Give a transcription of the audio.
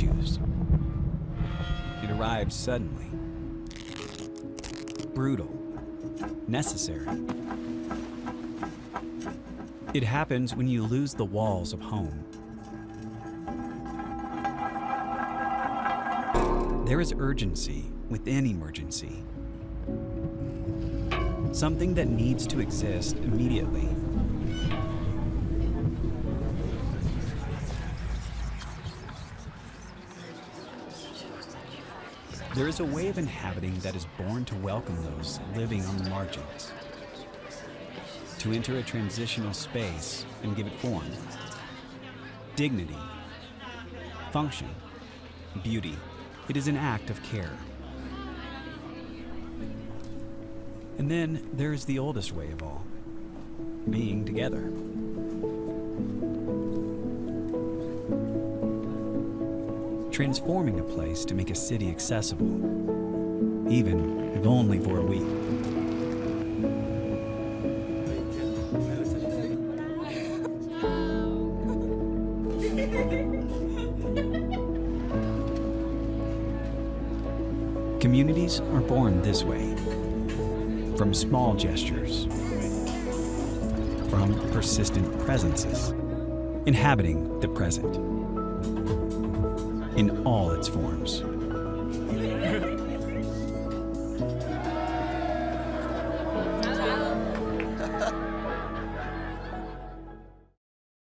choose. It arrives suddenly, brutal, necessary. It happens when you lose the walls of home. There is urgency within emergency. Something that needs to exist immediately. There is a way of inhabiting that is born to welcome those living on the margins, to enter a transitional space and give it form, dignity, function, beauty. It is an act of care. And then there is the oldest way of all, being together. Transforming a place to make a city accessible, even if only for a week. Communities are born this way, from small gestures, from persistent presences, inhabiting the present in all its forms.